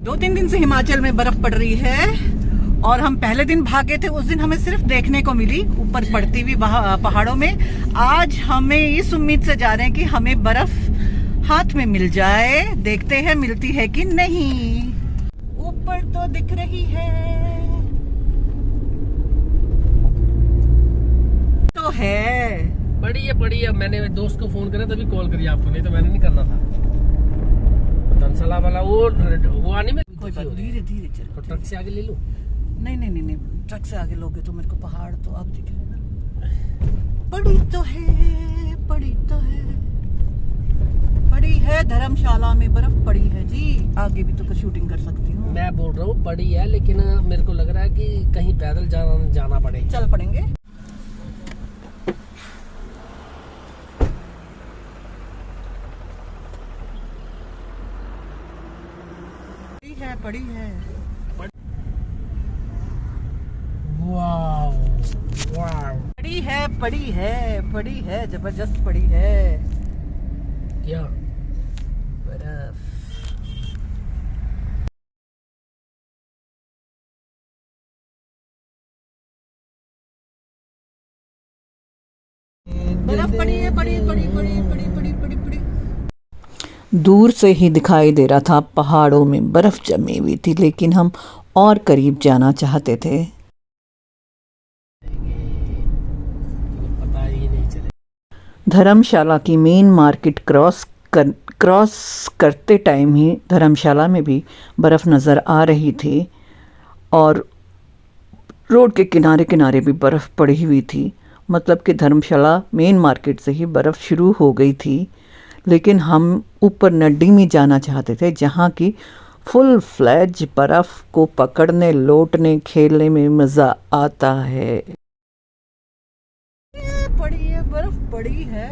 2-3 दिन से हिमाचल में बर्फ पड़ रही है और हम पहले दिन भागे थे, उस दिन हमें सिर्फ देखने को मिली ऊपर पड़ती हुई पहाड़ों में। आज हमें इस उम्मीद से जा रहे हैं कि हमें बर्फ हाथ में मिल जाए। देखते हैं मिलती है कि नहीं। ऊपर तो दिख रही है तो है, बड़ी है। मैंने दोस्त को फोन करा तभी कॉल करी आपको, नहीं तो मैंने नहीं करना था। धनसला वाला वो आने में कोई बात, धीरे धीरे चलो। तो ट्रक से आगे ले लूं? नहीं, ट्रक से आगे लोगे तो मेरे को पहाड़ तो अब दिख रहे ना। पड़ी तो है धर्मशाला में बर्फ पड़ी है जी। आगे भी तो शूटिंग कर सकती हूँ। मैं बोल रहा हूँ पड़ी है, लेकिन मेरे को लग रहा है कि कहीं पैदल जाना पड़े। चल पड़ेंगे। पड़ी है। वाव पड़ी है जबरदस्त पड़ी है। क्या बर्फ। बर्फ पड़ी है, पड़ी। दूर से ही दिखाई दे रहा था पहाड़ों में बर्फ जमी हुई थी, लेकिन हम और करीब जाना चाहते थे। पता ही नहीं चले। धर्मशाला की मेन मार्केट क्रॉस करते टाइम ही धर्मशाला में भी बर्फ नज़र आ रही थी और रोड के किनारे भी बर्फ पड़ी हुई थी। मतलब कि धर्मशाला मेन मार्केट से ही बर्फ शुरू हो गई थी, लेकिन हम ऊपर नड्डी में जाना चाहते थे जहाँ की फुल फ्लैज बर्फ को पकड़ने, लौटने, खेलने में मज़ा आता है। पड़ी है बर्फ, पड़ी है।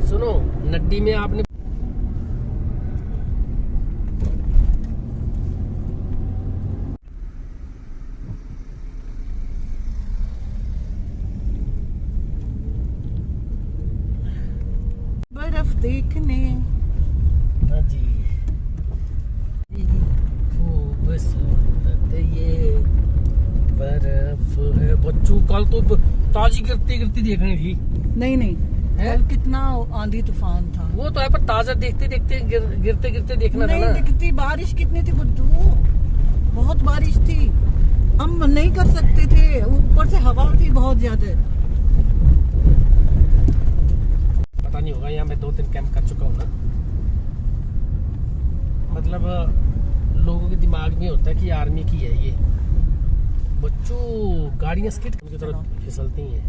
सुनो, नड्डी में आपने बर्फ देखने जी खूबसूरत ये बर्फ है बच्चों। कल तो ताजी गिरती देखनी थी। नहीं कल कितना आंधी तूफान था। वो तो है, पर ताजा देखते गिरते देखना था ना। नहीं दिखती। बारिश कितनी थी बुद्धू, बहुत बारिश थी। हम नहीं कर सकते थे, ऊपर से हवा थी बहुत ज्यादा। पता नहीं होगा, यहाँ मैं 2-3 कैंप कर चुका हूँ ना। मतलब लोगों के दिमाग में होता है कि आर्मी की है ये। बच्चों गाड़ियाँ स्किड की तरफ फिसलती हैं।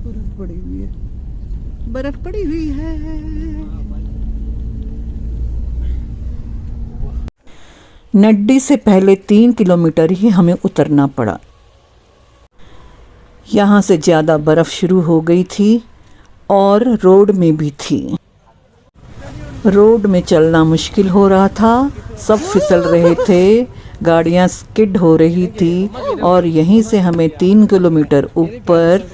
बर्फ पड़ी हुई है। नड्डी से पहले 3 किलोमीटर ही हमें उतरना पड़ा। यहाँ से ज़्यादा बर्फ शुरू हो गई थी और रोड में भी थी। रोड में चलना मुश्किल हो रहा था, सब फिसल रहे थे, गाड़ियाँ स्किड हो रही थी और यहीं से हमें 3 किलोमीटर ऊपर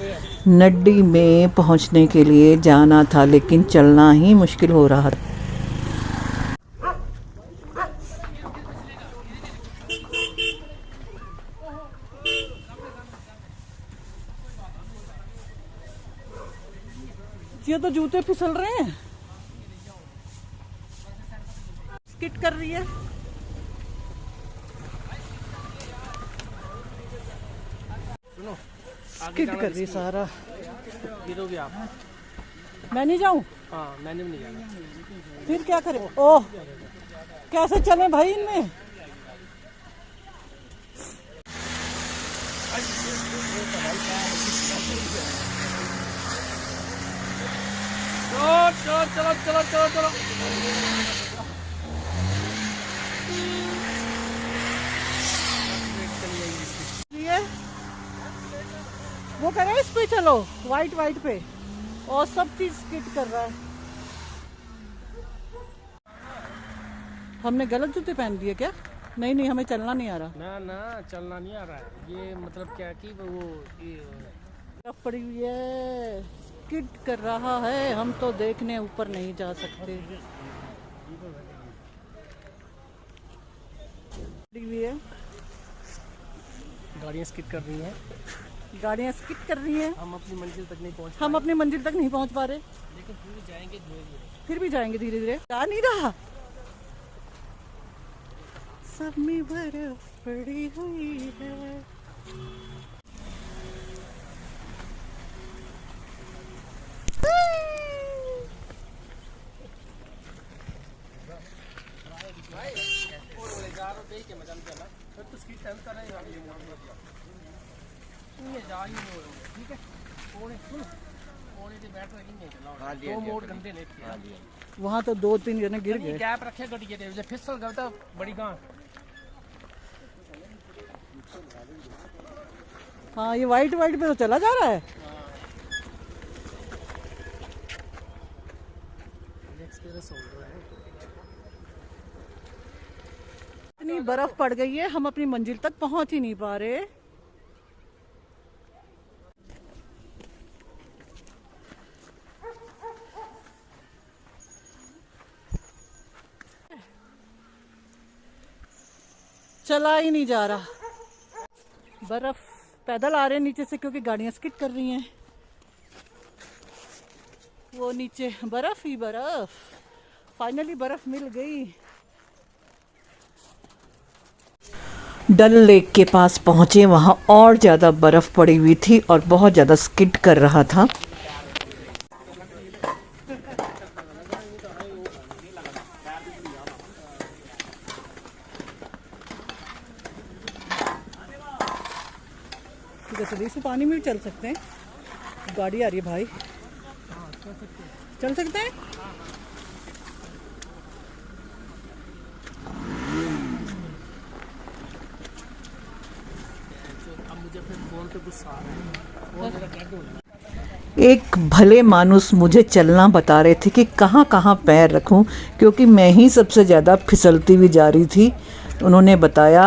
नड्डी में पहुंचने के लिए जाना था, लेकिन चलना ही मुश्किल हो रहा था। ये तो जूते फिसल रहे हैं, स्किट कर रही है। सुनो, स्किट कर रही सारा। गिरोगे आप? मैं नहीं जाऊं? हाँ, मैंने भी नहीं जाना। फिर क्या करें? ओह, कैसे चले भाई इनमें? चलो। वो करे इस पे चलो, वाइट पे, और सब चीज स्किट कर रहा है। हमने गलत जूते पहन दिए क्या? नहीं हमें चलना नहीं आ रहा। ना चलना नहीं आ रहा है। ये मतलब क्या कि वो बर्फ पड़ी हुई है, स्किड कर रहा है। हम तो देखने ऊपर नहीं जा सकते। पड़ी हुई है, गाड़ियाँ स्किड कर रही हैं। गाड़ियाँ स्किड कर रही हैं। हम अपनी मंजिल तक नहीं पहुँच हम अपनी मंजिल तक नहीं पहुंच पा रहे, लेकिन फिर भी जाएंगे धीरे धीरे। फिर भी जाएंगे धीरे धीरे। जा नहीं रहा, सब में बर्फ पड़ी हुई है। ठीक है, दो मोड़ गंदे नहीं किया। वहाँ तो 2-3 जने गिर गए। गैप रखे गड्डी के जब फिसल गया तो बड़ी गांठ। हाँ, ये वाइट वाइट पे तो चला जा रहा है। एक्सपीरियंस हो रहा है। इतनी बर्फ पड़ गई है, हम अपनी मंजिल तक पहुंच ही नहीं पा रहे। चला ही नहीं जा रहा। बर्फ पैदल आ रहे हैं नीचे से, क्योंकि गाड़ियां स्किड कर रही हैं। वो नीचे बर्फ ही बर्फ। फाइनली बर्फ मिल गई। डल लेक के पास पहुंचे, वहां और ज़्यादा बर्फ पड़ी हुई थी और बहुत ज़्यादा स्किड कर रहा था। चलिए, से पानी में चल सकते हैं। गाड़ी आ रही है भाई, चल सकते हैं। अब मुझे फिर फोन पे गुस्सा आ रहा है। फोन मेरा क्या क्यों लगा? एक भले मानुस मुझे चलना बता रहे थे कि कहाँ कहाँ पैर रखूं, क्योंकि मैं ही सबसे ज़्यादा फिसलती हुई जा रही थी। उन्होंने बताया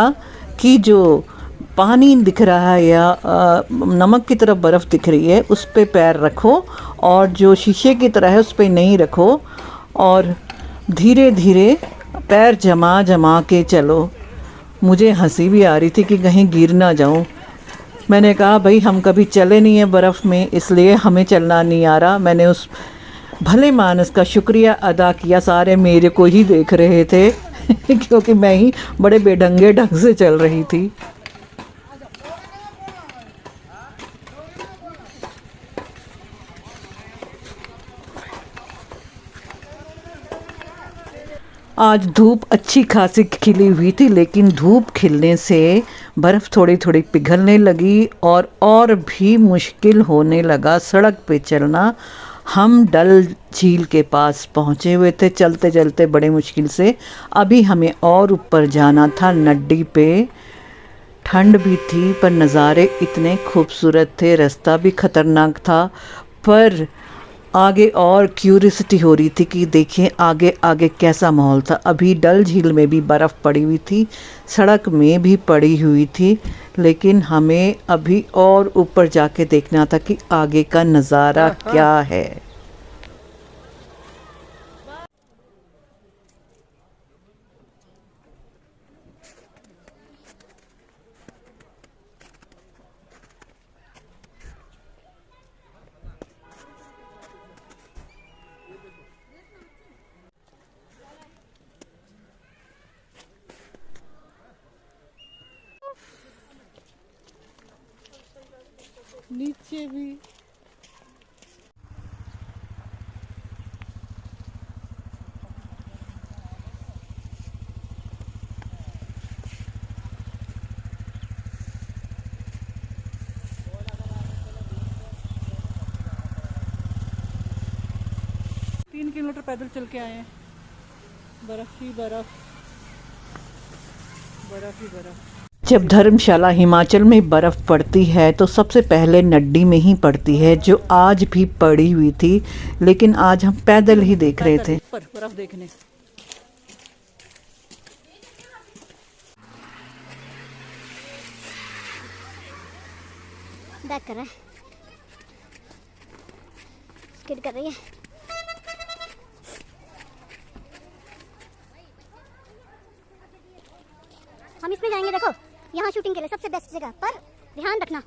कि जो पानी दिख रहा है या नमक की तरह बर्फ़ दिख रही है, उस पे पैर रखो, और जो शीशे की तरह है उस पे नहीं रखो, और धीरे धीरे पैर जमा जमा के चलो। मुझे हंसी भी आ रही थी कि कहीं गिर ना जाऊं। मैंने कहा भाई, हम कभी चले नहीं हैं बर्फ़ में, इसलिए हमें चलना नहीं आ रहा। मैंने उस भले मानस का शुक्रिया अदा किया। सारे मेरे को ही देख रहे थे क्योंकि मैं ही बड़े बेढंगे ढंग से चल रही थी। आज धूप अच्छी खासी खिली हुई थी, लेकिन धूप खिलने से बर्फ़ थोड़ी थोड़ी पिघलने लगी और भी मुश्किल होने लगा सड़क पे चलना। हम डल झील के पास पहुँचे हुए थे, चलते चलते बड़े मुश्किल से। अभी हमें और ऊपर जाना था नड्डी पे। ठंड भी थी पर नज़ारे इतने खूबसूरत थे, रास्ता भी ख़तरनाक था, पर आगे और क्यूरियोसिटी हो रही थी कि देखें आगे आगे कैसा माहौल था। अभी डल झील में भी बर्फ़ पड़ी हुई थी, सड़क में भी पड़ी हुई थी, लेकिन हमें अभी और ऊपर जाके देखना था कि आगे का नज़ारा क्या है। नीचे भी किलोमीटर पैदल चल के आए हैं। बर्फ ही बर्फ, बर्फ ही बर्फ। जब धर्मशाला हिमाचल में बर्फ़ पड़ती है तो सबसे पहले नड्डी में ही पड़ती है, जो आज भी पड़ी हुई थी, लेकिन आज हम पैदल ही देख रहे थे। बर्फ़ देखने स्किड कर रही है। हम इसमें जाएंगे, देखो यहाँ शूटिंग के लिए सबसे बेस्ट जगह, पर ध्यान रखना।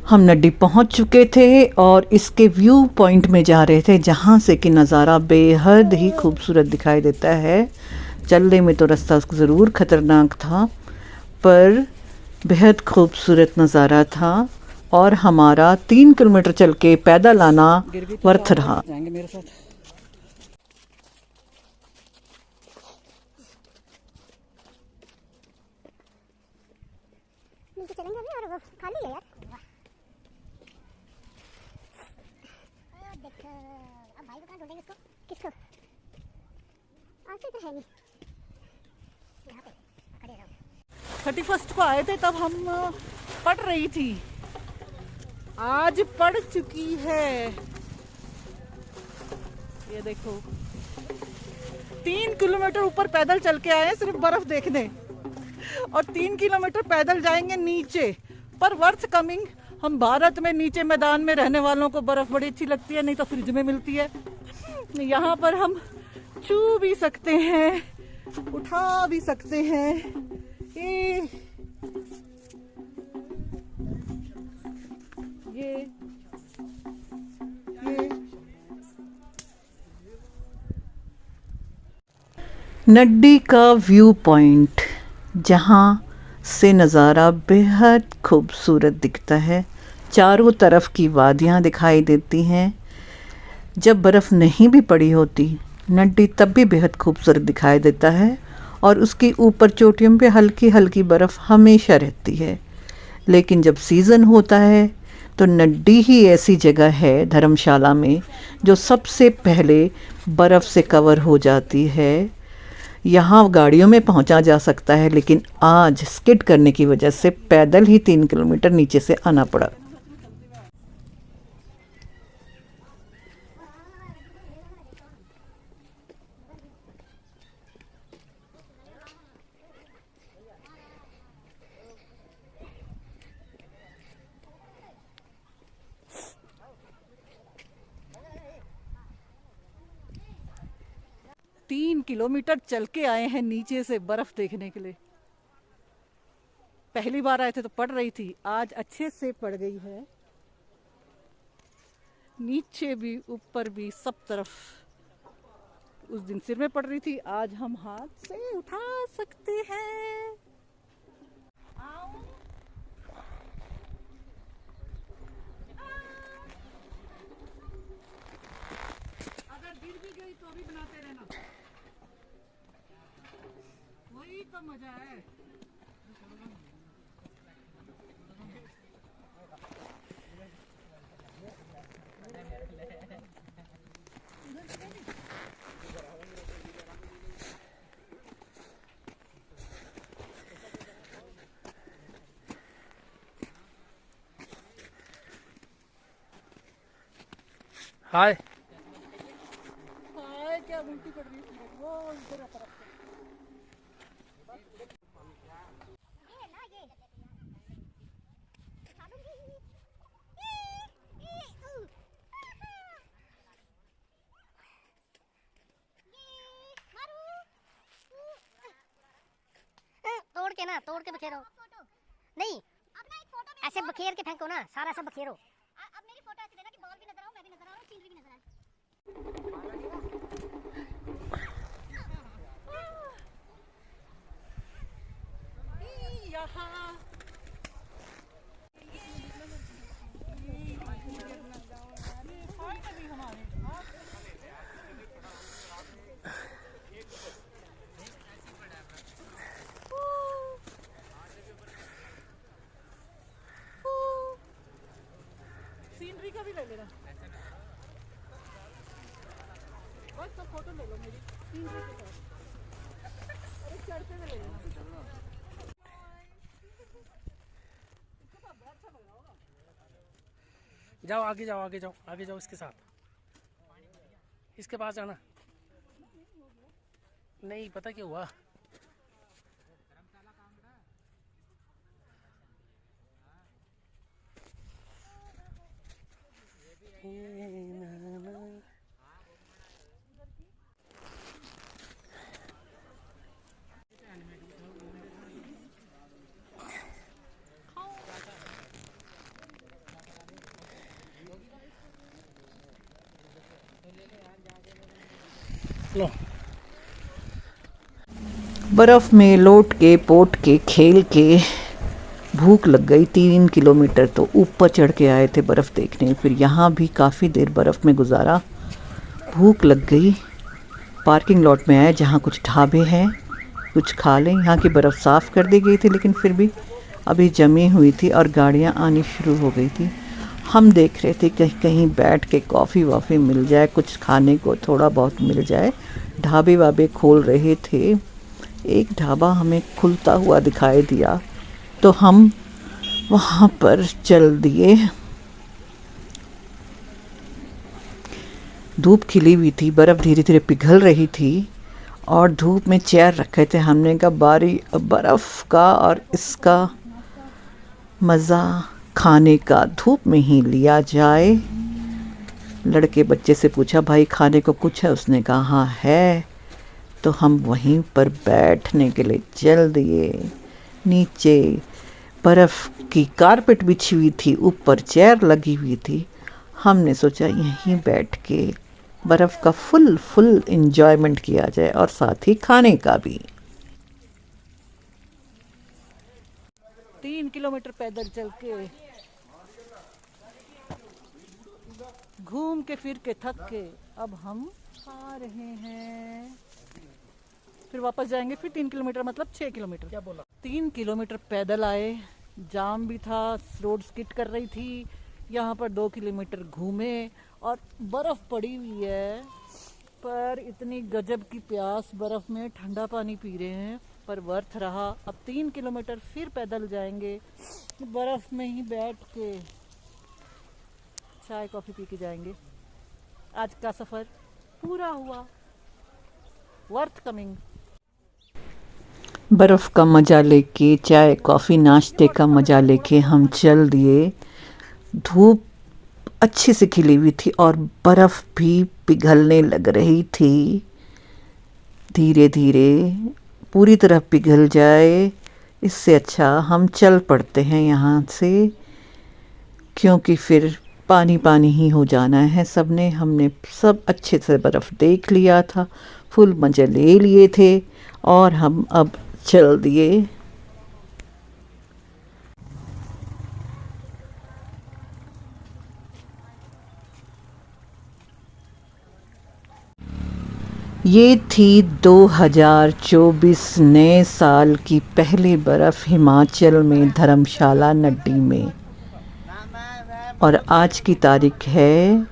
हम नड्डी पहुंच चुके थे और इसके व्यू पॉइंट में जा रहे थे जहां से कि नज़ारा बेहद ही खूबसूरत दिखाई देता है। चलने में तो रास्ता ज़रूर ख़तरनाक था, पर बेहद खूबसूरत नज़ारा था और हमारा 3 किलोमीटर चल के पैदल आना वर्थ रहा। जाएंगे मेरे साथ। नीचे चलेंगे अभी, और खाली है यार। देख अब भाई को कहाँ ढूंढेंगे इसको, किसको? आज तो इधर है नहीं, यहाँ पे खड़े रहो। 31 को आए थे तब हम पढ़ रही थी, आज पढ़ चुकी है। ये देखो 3 किलोमीटर ऊपर पैदल चल के आए सिर्फ बर्फ देखने, और 3 किलोमीटर पैदल जाएंगे नीचे, पर वर्थ कमिंग। हम भारत में नीचे मैदान में रहने वालों को बर्फ बड़ी अच्छी लगती है, नहीं तो फ्रिज में मिलती है। यहाँ पर हम छू भी सकते हैं, उठा भी सकते हैं। ये नड्डी का व्यू पॉइंट, जहाँ से नज़ारा बेहद खूबसूरत दिखता है। चारों तरफ की वादियाँ दिखाई देती हैं। जब बर्फ़ नहीं भी पड़ी होती, नड्डी तब भी बेहद खूबसूरत दिखाई देता है, और उसकी ऊपर चोटियों पे हल्की हल्की बर्फ़ हमेशा रहती है। लेकिन जब सीज़न होता है तो नड्डी ही ऐसी जगह है धर्मशाला में जो सबसे पहले बर्फ़ से कवर हो जाती है। यहाँ गाड़ियों में पहुँचा जा सकता है, लेकिन आज स्किड करने की वजह से पैदल ही 3 किलोमीटर नीचे से आना पड़ा। तीन किलोमीटर चल के आए हैं नीचे से बर्फ देखने के लिए। पहली बार आए थे तो पड़ रही थी, आज अच्छे से पड़ गई है, नीचे भी ऊपर भी सब तरफ। उस दिन सिर में पड़ रही थी, आज हम हाथ से उठा सकते हैं। अगर गिर भी गई तो भी बनाते रहना, वही तो मजा है। हाय हाय, क्या उल्टी पड़ रही है वो इधर तरफ से। ये ना, ये उठा लूंगी। तोड़ के ना, तोड़ के बखेरो। नहीं, ऐसे बखेर के फेंको ना, सारा सब बखेरो। अब मेरी फोटो ऐसे देना कि बॉल भी नजर आऊं, मैं भी नजर आ रहा हूं, सीनरी भी नजर आए। सीनरी का भी ले लेना, बस तो फोटो ले लो मेरी सीनरी के साथ। अरे चढ़ते हुए ले लेना। जाओ आगे जाओ, आगे जाओ, आगे जाओ, इसके साथ, इसके पास जाना। नहीं पता क्या हुआ, लो बर्फ़ में लोट के पोट के खेल के भूख लग गई। 3 किलोमीटर तो ऊपर चढ़ के आए थे बर्फ़ देखने, फिर यहाँ भी काफ़ी देर बर्फ़ में गुजारा। भूख लग गई, पार्किंग लॉट में आए जहाँ कुछ ढाबे हैं, कुछ खा लें। यहाँ की बर्फ़ साफ़ कर दी गई थी लेकिन फिर भी अभी जमी हुई थी और गाड़ियाँ आनी शुरू हो गई थी। हम देख रहे थे कहीं कहीं बैठ के कॉफ़ी वॉफ़ी मिल जाए, कुछ खाने को थोड़ा बहुत मिल जाए। ढाबे वाबे खोल रहे थे। एक ढाबा हमें खुलता हुआ दिखाई दिया तो हम वहाँ पर चल दिए। धूप खिली हुई थी, बर्फ़ धीरे धीरे पिघल रही थी और धूप में चेयर रखे थे। हमने कहा बारी बर्फ़ का और इसका मज़ा खाने का धूप में ही लिया जाए। लड़के बच्चे से पूछा भाई खाने को कुछ है, उसने कहा हाँ है। तो हम वहीं पर बैठने के लिए चल दिए। नीचे बर्फ़ की कारपेट बिछी हुई थी, ऊपर चेयर लगी हुई थी। हमने सोचा यहीं बैठ के बर्फ़ का फुल एंजॉयमेंट किया जाए और साथ ही खाने का भी। 3 किलोमीटर पैदल चल के घूम के फिर के थक के अब हम आ रहे हैं। फिर वापस जाएंगे, फिर 3 किलोमीटर मतलब 6 किलोमीटर। क्या बोला? 3 किलोमीटर पैदल आए, जाम भी था, रोड स्किड कर रही थी। यहाँ पर 2 किलोमीटर घूमे और बर्फ़ पड़ी हुई है, पर इतनी गजब की प्यास, बर्फ़ में ठंडा पानी पी रहे हैं, पर वर्थ रहा। अब 3 किलोमीटर फिर पैदल जाएंगे, बर्फ़ में ही बैठ के चाय कॉफ़ी पी के जाएंगे। आज का सफ़र पूरा हुआ, वर्थ कमिंग। बर्फ़ का मज़ा लेके, चाय कॉफ़ी नाश्ते का मज़ा लेके हम चल दिए। धूप अच्छी से खिली हुई थी और बर्फ़ भी पिघलने लग रही थी। धीरे धीरे पूरी तरह पिघल जाए, इससे अच्छा हम चल पड़ते हैं यहाँ से, क्योंकि फिर पानी पानी ही हो जाना है। हमने सब अच्छे से बर्फ़ देख लिया था, फुल मज़े ले लिए थे और हम अब चल दिए। ये थी 2024 नए साल की पहली बर्फ़ हिमाचल में, धर्मशाला नड्डी में। और आज की तारीख है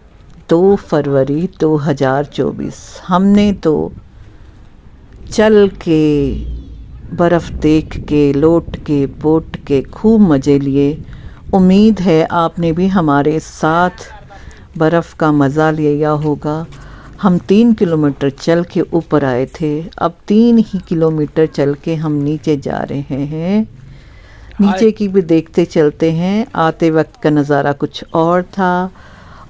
2 फरवरी 2024। हमने तो चल के, बर्फ़ देख के, लोट के, पोट के खूब मज़े लिए। उम्मीद है आपने भी हमारे साथ बर्फ़ का मज़ा लिया होगा। हम 3 किलोमीटर चल के ऊपर आए थे, अब 3 ही किलोमीटर चल के हम नीचे जा रहे हैं। नीचे की भी देखते चलते हैं। आते वक्त का नज़ारा कुछ और था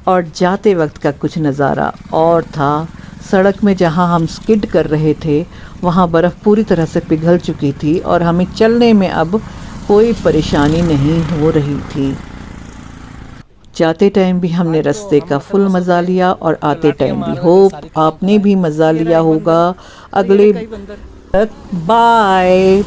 और जाते वक्त का कुछ नज़ारा और था। सड़क में जहाँ हम स्किड कर रहे थे वहाँ बर्फ़ पूरी तरह से पिघल चुकी थी और हमें चलने में अब कोई परेशानी नहीं हो रही थी। जाते टाइम भी हमने रास्ते का फुल मज़ा लिया और आते टाइम भी। होप आपने भी मज़ा लिया होगा। अगले तक बाय।